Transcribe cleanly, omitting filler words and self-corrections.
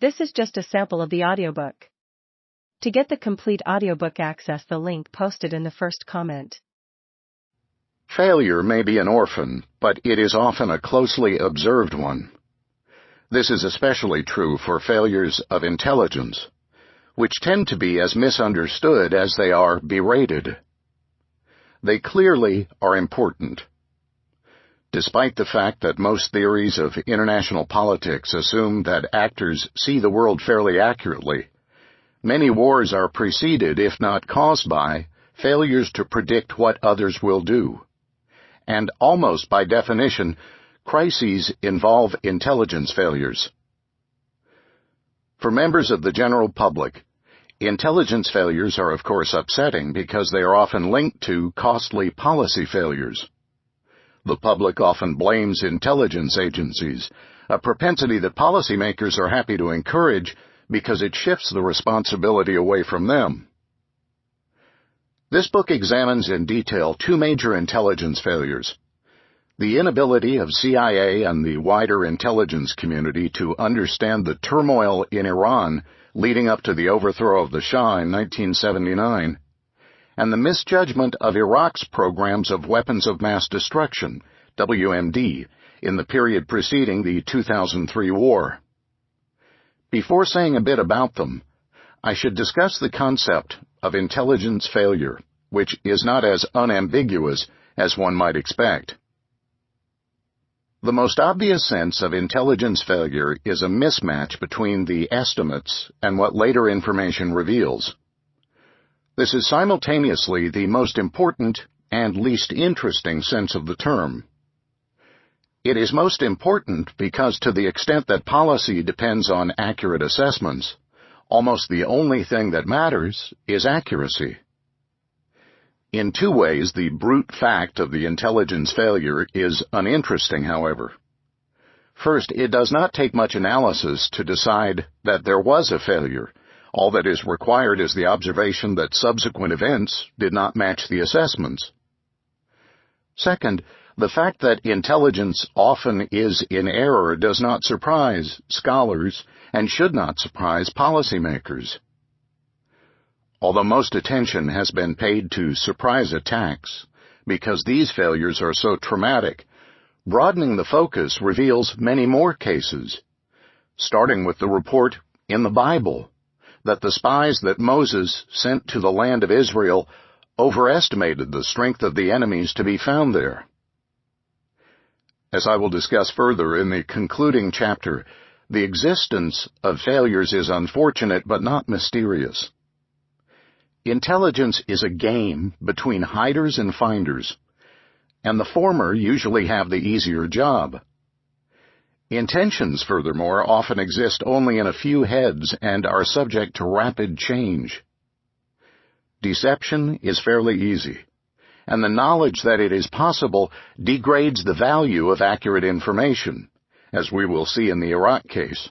This is just a sample of the audiobook. To get the complete audiobook, access the link posted in the first comment. Failure may be an orphan, but it is often a closely observed one. This is especially true for failures of intelligence, which tend to be as misunderstood as they are berated. They clearly are important. Despite the fact that most theories of international politics assume that actors see the world fairly accurately, many wars are preceded, if not caused by, failures to predict what others will do. And almost by definition, crises involve intelligence failures. For members of the general public, intelligence failures are of course upsetting because they are often linked to costly policy failures. The public often blames intelligence agencies, a propensity that policymakers are happy to encourage because it shifts the responsibility away from them. This book examines in detail two major intelligence failures: the inability of CIA and the wider intelligence community to understand the turmoil in Iran leading up to the overthrow of the Shah in 1979, and the misjudgment of Iraq's programs of weapons of mass destruction, WMD, in the period preceding the 2003 war. Before saying a bit about them, I should discuss the concept of intelligence failure, which is not as unambiguous as one might expect. The most obvious sense of intelligence failure is a mismatch between the estimates and what later information reveals. This is simultaneously the most important and least interesting sense of the term. It is most important because, to the extent that policy depends on accurate assessments, almost the only thing that matters is accuracy. In two ways, the brute fact of the intelligence failure is uninteresting, however. First, it does not take much analysis to decide that there was a failure. All that is required is the observation that subsequent events did not match the assessments. Second, the fact that intelligence often is in error does not surprise scholars and should not surprise policymakers. Although most attention has been paid to surprise attacks, because these failures are so traumatic, broadening the focus reveals many more cases, starting with the report in the Bible that the spies that Moses sent to the land of Israel overestimated the strength of the enemies to be found there. As I will discuss further in the concluding chapter, the existence of failures is unfortunate but not mysterious. Intelligence is a game between hiders and finders, and the former usually have the easier job. Intentions, furthermore, often exist only in a few heads and are subject to rapid change. Deception is fairly easy, and the knowledge that it is possible degrades the value of accurate information, as we will see in the Iraq case.